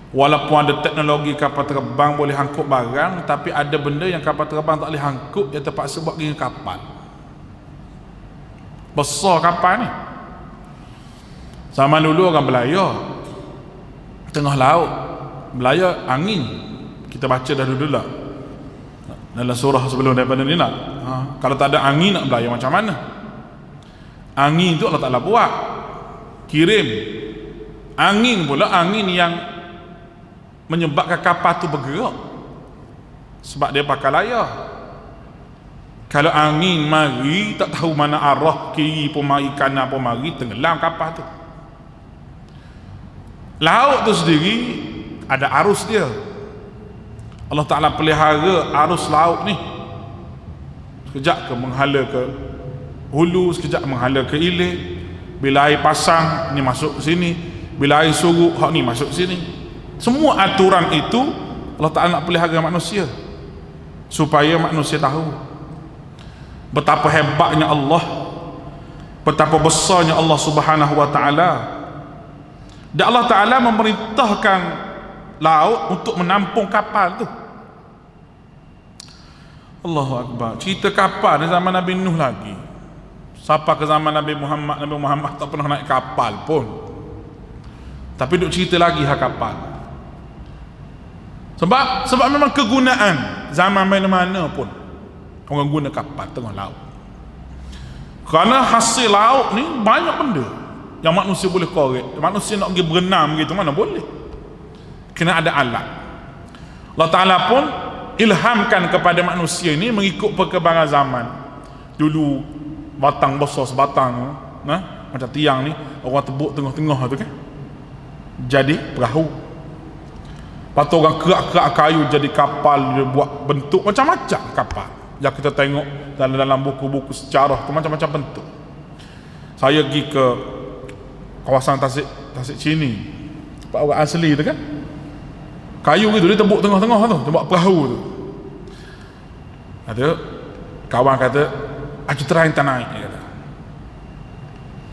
Walaupun ada teknologi kapal terbang boleh angkut barang, tapi ada benda yang kapal terbang tak boleh angkut, dia terpaksa buat dengan kapal. Besar kapal ni. Zaman dulu orang belayar tengah laut, belayar angin. Kita baca dah dulu lah dalam surah sebelum daripada ni nak. Kalau tak ada angin nak belayar macam mana? Angin tu Allah Ta'ala buat, kirim angin pula, angin yang menyebabkan kapal tu bergerak sebab dia pakai layar. Kalau angin mari tak tahu mana arah, kiri pun mari, kanan pun mari, tenggelam kapal tu. Laut tu sendiri ada arus dia. Allah Ta'ala pelihara arus laut ni. Sekejap ke menghala ke hulu, sekejap menghala ke hilir. Bila air pasang ni masuk sini, bila air surut hak ni masuk sini. Semua aturan itu Allah Ta'ala nak pelihara manusia supaya manusia tahu betapa hebatnya Allah, betapa besarnya Allah Subhanahu wa Ta'ala. Dan Allah Ta'ala memerintahkan laut untuk menampung kapal tu. Allahu Akbar. Cerita kapal ni zaman Nabi Nuh lagi. Sampai ke zaman Nabi Muhammad tak pernah naik kapal pun, tapi duk cerita lagi hak kapal. Sebab memang kegunaan zaman mana-mana pun orang guna kapal tengah laut. Kerana hasil laut ni banyak benda yang manusia boleh korek. Manusia nak pergi berenam gitu mana boleh, kena ada alat. Allah Ta'ala pun ilhamkan kepada manusia ini mengikut perkembangan zaman. Dulu batang besar sebatang, macam tiang ni orang tebuk tengah-tengah tu kan, jadi perahu. Lepas tu orang kerak-kerak kayu jadi kapal, dia buat bentuk macam-macam kapal yang kita tengok dalam buku-buku sejarah tu, macam-macam bentuk. Saya pergi ke kawasan Tasik Chini, tempat orang asli tu kan, kayu gitu dia tebuk tengah-tengah tu, dia buat perahu tu. Ada kawan kata, aku try tak naik, dia kata.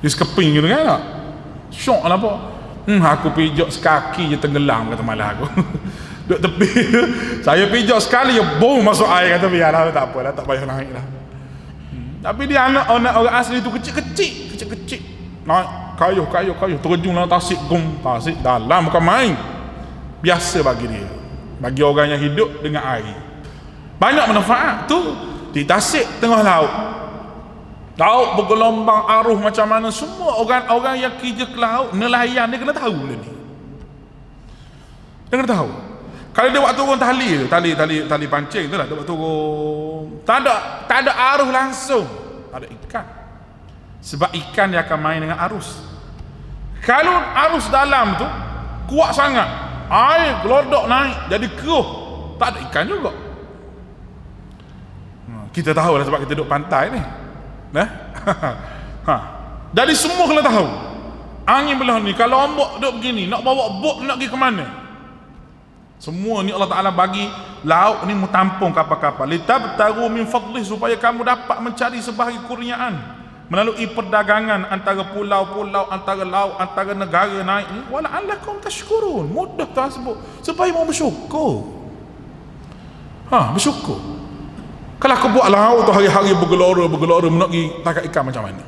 Dia sekeping gitu kan tak? Syok lah apa? Aku pijak sekaki je tenggelam, kata malah aku. Duduk tepi, saya pijak sekali je boom masuk air, kata biarlah tak apalah, tak payah naik lah. Tapi dia anak orang asli tu kecil-kecil naik kayu terjun dalam tasik, tasik dalam bukan main. Biasa bagi dia, bagi orang yang hidup dengan air banyak manfaat tu. Di tasik tengah laut bergelombang, arus macam mana, semua orang yang kerja ke laut, nelayan, dia kena tahu benda ni. Dia kena tahu. Kalau dia buat turun tali pancing tu lah, dia buat turun, tak ada arus langsung, tak ada ikan. Sebab ikan dia akan main dengan arus. Kalau arus dalam tu kuat sangat, air gelodok naik jadi keruh, tak ada ikan juga. Kita tahu lah sebab kita duduk pantai ni. Jadi semua kena tahu. Angin belah ni, kalau ombak duduk begini, nak bawa bot nak pergi ke mana? Semua ni Allah Ta'ala bagi laut ni mentampung kapal-kapal. Litabtaru min fadlih, supaya kamu dapat mencari sebahagian kurniaan melalui perdagangan antara pulau-pulau, antara laut, antara negara naik ni. Wala'allakum tashkurun, mudah tersebut supaya mau bersyukur. Bersyukur. Kalau aku buat laut tu hari-hari bergelora nak pergi tangkap ikan macam mana?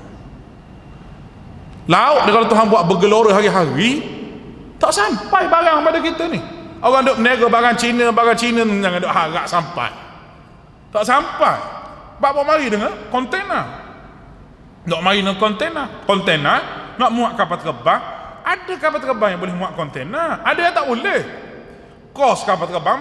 Laut dia kalau Tuhan buat bergelora hari-hari, tak sampai barang pada kita ni. Orang duk meniaga barang Cina jangan duk harap sampai. Tak sampai. Bapak mari dengan kontainer. Nak mari dengan kontainer nak muat kapal terbang, Ada kapal terbang yang boleh muat kontena, ada yang tak boleh. Kos kapal terbang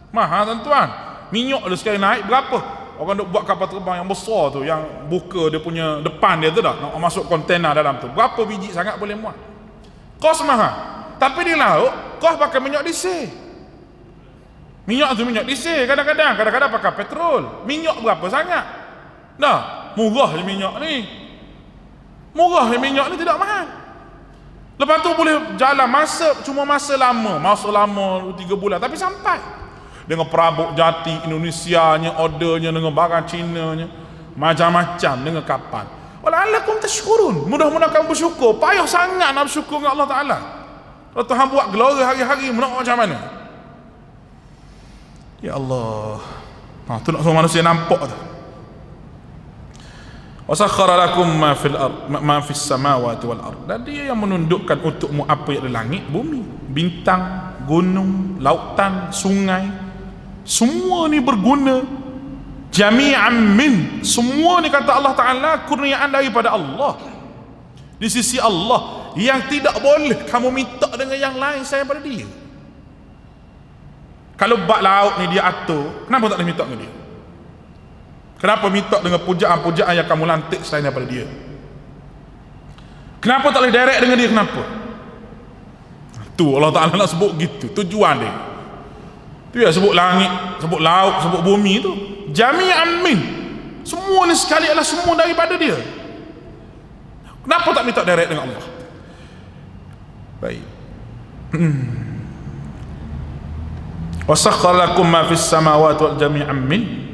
mahal tuan-tuan. Minyak dia sekali naik berapa? Orang duk buat kapal terbang yang besar tu, yang buka dia punya depan dia tu dah, nak masuk kontena dalam tu, berapa biji sangat boleh muat. Kos mahal. Tapi di laut kos pakai minyak diesel. Minyak diesel kadang-kadang pakai petrol. Minyak berapa sangat? Dah, murah je minyak ni. Tidak mahal. Lepas tu boleh jalan masa lama 3 bulan tapi sampai. Dengan perabot jati Indonesianya, ordernya dengan barang Cina-nya, macam-macam dengan kapal. Wala'allakum tashkurun. Mudah-mudahan kamu bersyukur. Payah sangat nak bersyukur dengan Allah Ta'ala. Kalau Tuhan buat gelora hari-hari, nak macam mana? Ya Allah. Tu nak semua manusia nampak tu. Wasakhkhara lakum ma fis samawati wal ard. Dan dia yang menundukkan untukmu apa yang di langit, bumi, bintang, gunung, lautan, sungai. Semua ni berguna. Jami'an min. Semua ni kata Allah Ta'ala kurniaan daripada Allah. Di sisi Allah yang tidak boleh kamu minta dengan yang lain selain daripada dia. Kalau bak laut ni dia atur, kenapa tak boleh minta dengan dia? Kenapa minta dengan pujaan-pujaan yang kamu lantik selain daripada dia? Kenapa tak boleh direct dengan dia? Kenapa? Tu Allah Ta'ala nak sebut gitu, tujuan dia. Tu ya, sebut langit, sebut laut, sebut bumi tu jami'an min. Semua ni sekali adalah semua daripada dia. Kenapa tak minta direct dengan Allah? Baik. Wasakhkhara lakum ma fis samawati wal jami'an min.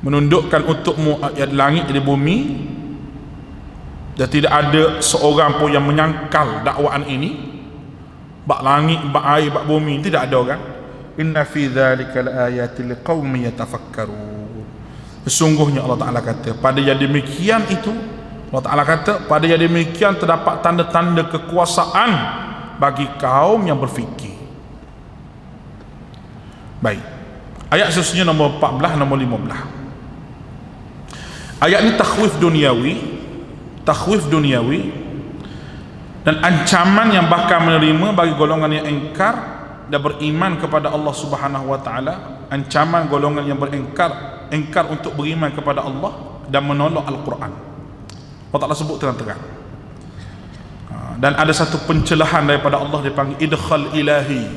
Menundukkan untukmu ayat langit di bumi, dan tidak ada seorang pun yang menyangkal dakwaan ini. Bak langit, bak air, bak bumi, tidak ada orang. Inna fi dzalika laayatil liqaumin yatafakkarun. Sesungguhnya Allah Ta'ala kata, pada yang demikian itu, Allah Ta'ala kata, pada yang demikian terdapat tanda-tanda kekuasaan bagi kaum yang berfikir. Baik. Ayat seterusnya nombor 14, nombor 15. Ayat ni takhwif duniawi dan ancaman yang bakal menerima bagi golongan yang engkar dan beriman kepada Allah Subhanahu wa taala. Ancaman golongan yang engkar untuk beriman kepada Allah dan menolak Al-Quran. Allah Ta'ala sebut terang-terang. Dan ada satu pencelahan daripada Allah, dipanggil idkhal ilahi.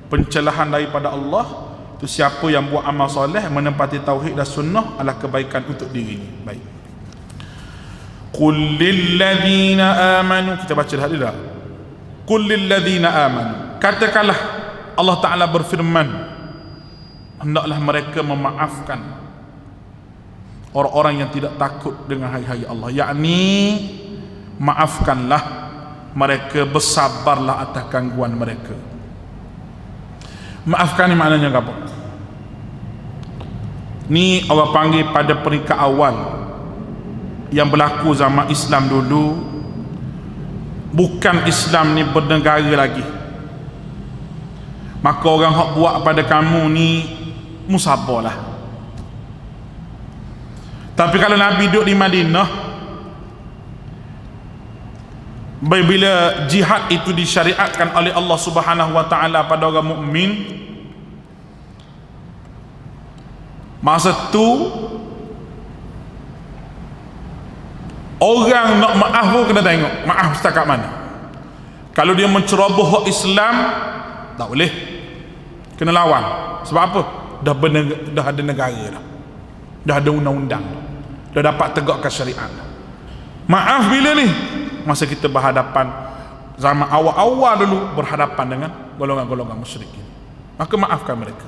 Pencelahan daripada Allah tu, siapa yang buat amal soleh, menempati tauhid dan sunnah adalah kebaikan untuk dirinya. Baik. Qul lil ladzina amanu, kita baca dah dah. Qul lil ladzina amanu, katakanlah, Allah Ta'ala berfirman, hendaklah mereka memaafkan orang-orang yang tidak takut dengan hari-hari Allah, yakni maafkanlah mereka, bersabarlah atas gangguan mereka. Maafkan ni maknanya apa? Ni orang panggil pada peringkat awal yang berlaku zaman Islam dulu. Bukan Islam ni bernegara lagi, maka orang hak buat pada kamu ni musabahlah. Tapi kalau Nabi duduk di Madinah, bila jihad itu disyariatkan oleh Allah Subhanahu wa taala pada orang mukmin, masa tu orang nak maaf pun kena tengok maaf setakat mana. Kalau dia menceroboh Islam, tak boleh, kena lawan. Sebab apa? Dah ada negara dah ada undang-undang, dah dapat tegakkan syariat. Maaf bila ni? Masa kita berhadapan, zaman awal-awal dulu berhadapan dengan golongan-golongan musyrik ini, maka maafkan mereka.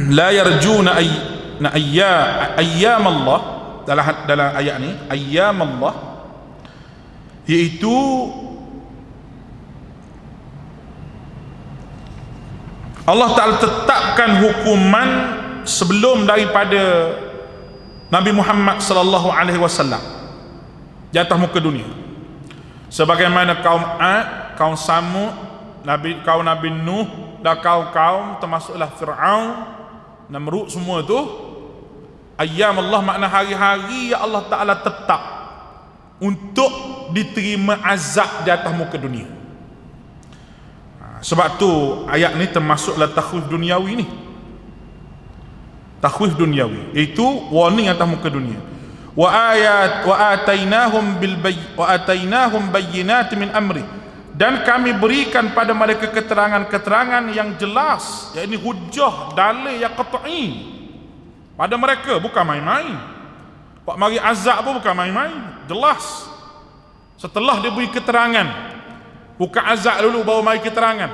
La yarjuna ayyam Allah, dalam ayat ni ayyam Allah, iaitu Allah Ta'ala tetapkan hukuman sebelum daripada Nabi Muhammad sallallahu alaihi wasallam di atas muka dunia, sebagaimana kaum Ad, kaum Samud, kaum Nabi Nuh dan kaum-kaum termasuklah Fir'aun, Namrud, semua tu Ayyam Allah makna hari-hari yang Allah Ta'ala tetap untuk diterima azab di atas muka dunia. Sebab tu ayat ni termasuklah takhwif duniawi ni. Takhwif duniawi, iaitu warning atas muka dunia. Wa atainahum bayyinatin min amri, dan kami berikan pada mereka keterangan-keterangan yang jelas, yakni hujah, dalil yang qat'i pada mereka, bukan main-main. Pak mari azab pun bukan main-main, jelas. Setelah dia beri keterangan, bukan azab dulu baru mari keterangan.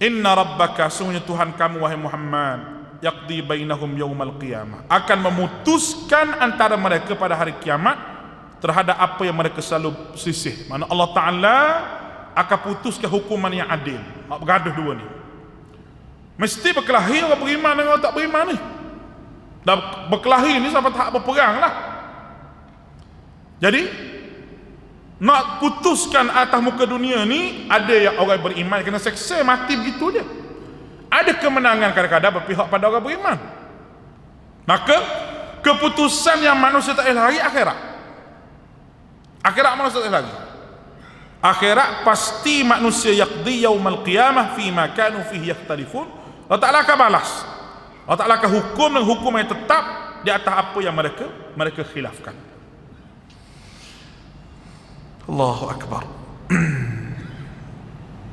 Inna rabbaka, sungguhnya Tuhan kamu wahai Muhammad, yaqdi bainahum yaumal qiyamah, akan memutuskan antara mereka pada hari kiamat terhadap apa yang mereka selalu selisih. Mana Allah Ta'ala akan putuskan hukuman yang adil. Bergaduh dua ni, mesti berkelahi orang beriman dengan orang tak beriman ni. Dan berkelahi ni sampai tahap berperang lah. Jadi nak putuskan atas muka dunia ni, ada yang orang beriman kena seksa mati begitu je. Ada kemenangan kadang-kadang berpihak pada orang beriman. Maka keputusan yang manusia tak boleh lari akhirat. Akhirat manusia tak boleh lari. Akhirat pasti manusia yaqdi yaumal qiyamah fima kanu fihi yakhtalifun. Allah Ta'ala akan balas. Allah Ta'ala akan hukum dengan hukum yang tetap di atas apa yang mereka khilafkan. Allahu Akbar.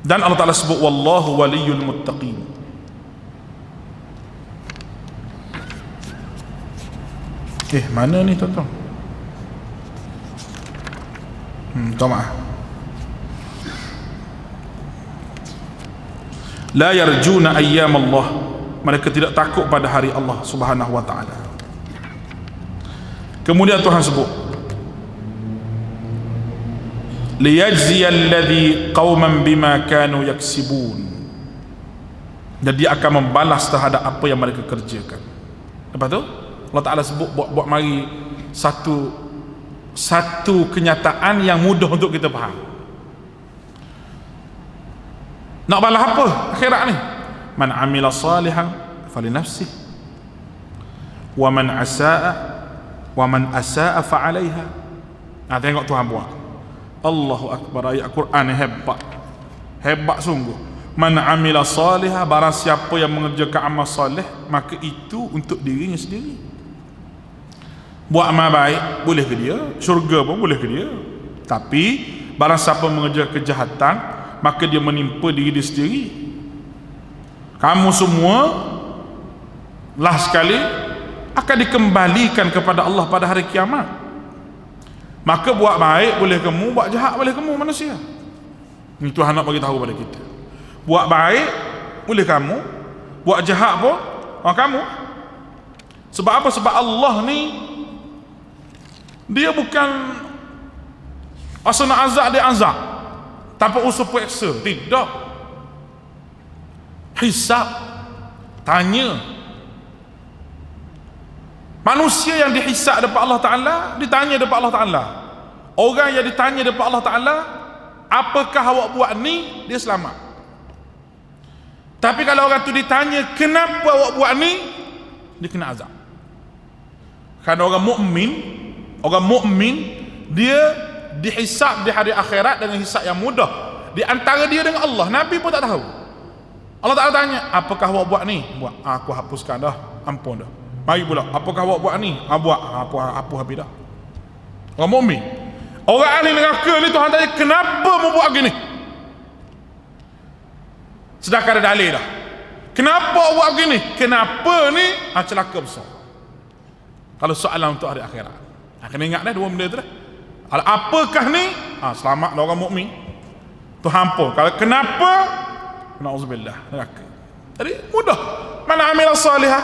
Dan Allah Ta'ala sebut wallahu waliyul muttaqin. Mana ni tuan-tuan? Maaf. La yarjuna ayyam Allah, mereka tidak takut pada hari Allah Subhanahu wa ta'ala. Kemudian Tuhan sebut liyajziyal ladzi qauman bima kanu yaksibun, dan dia akan membalas terhadap apa yang mereka kerjakan. Lepas tu Allah Ta'ala sebut buat mari satu kenyataan yang mudah untuk kita faham. Nak balas apa akhirat ni? Man amila salihan falinafsih, wa man asaa fa 'alaiha. Tengok Tuhan buat. Allahu Akbar, ayat Quran ni hebat sungguh. Man amila salihan, barang siapa yang mengerjakan amal soleh, maka itu untuk dirinya sendiri. Buat amal baik boleh ke dia, syurga pun boleh ke dia. Tapi barang siapa mengerjakan kejahatan, maka dia menimpa diri dia sendiri. Kamu semua lah sekali akan dikembalikan kepada Allah pada hari kiamat. Maka buat baik boleh kamu, buat jahat boleh kamu, manusia. Ini Tuhan nak bagi tahu pada kita. Buat baik boleh kamu, buat jahat pun kamu. Sebab apa? Sebab Allah ni dia bukan asal nak azab dia azab tanpa unsur periksa. Tidak. Hisab, tanya. Manusia yang dihisab depan Allah Ta'ala, ditanya depan Allah Ta'ala. Orang yang ditanya depan Allah Ta'ala, apakah awak buat ni, dia selamat. Tapi kalau orang tu ditanya kenapa awak buat ni, dia kena azab. Kerana orang mukmin dia dihisab di hari akhirat dengan hisab yang mudah, di antara dia dengan Allah. Nabi pun tak tahu. Allah Ta'ala tanya, apakah awak buat ni? Buat. Aku hapuskan dah, ampun dah. Mari pula, apakah awak buat ni? Buat. Aku hapus habis dah. Orang mukmin. Orang ahli neraka ni Tuhan tanya, kenapa mu buat gini? Sedangkan ada dalil dah. Kenapa awak buat gini? Kenapa ni? Celaka besar. Kalau soalan untuk hari akhirat, kena ingat dah dua benda tu dah. Kalau apakah ni? Selamat orang mukmin. Tuhan ampun. Kalau kenapa? Na'udzubillah, neraka. Jadi mudah. Mana amil salihah,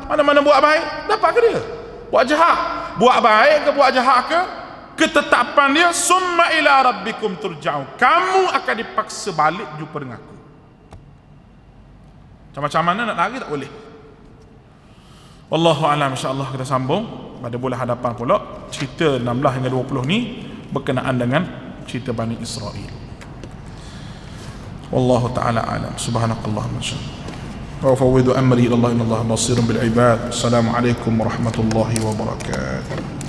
mana-mana buat baik, dapat ke dia? Buat jahat, buat baik ke buat jahat ke, ketetapan dia summa ila rabbikum turja'un. Kamu akan dipaksa balik jumpa dengan aku. Macam mana nak lari tak boleh. Wallahu a'lam. Insya-Allah kita sambung pada bulan hadapan pula cerita 16 hingga 20 ni berkenaan dengan cerita Bani Israel. Wallahu taala alam. Subhanakallahumma wa bihamdika. wa ufawwidu amri ila Allah, innallaha basirun bil ibad. Assalamualaikum warahmatullahi wabarakatuh.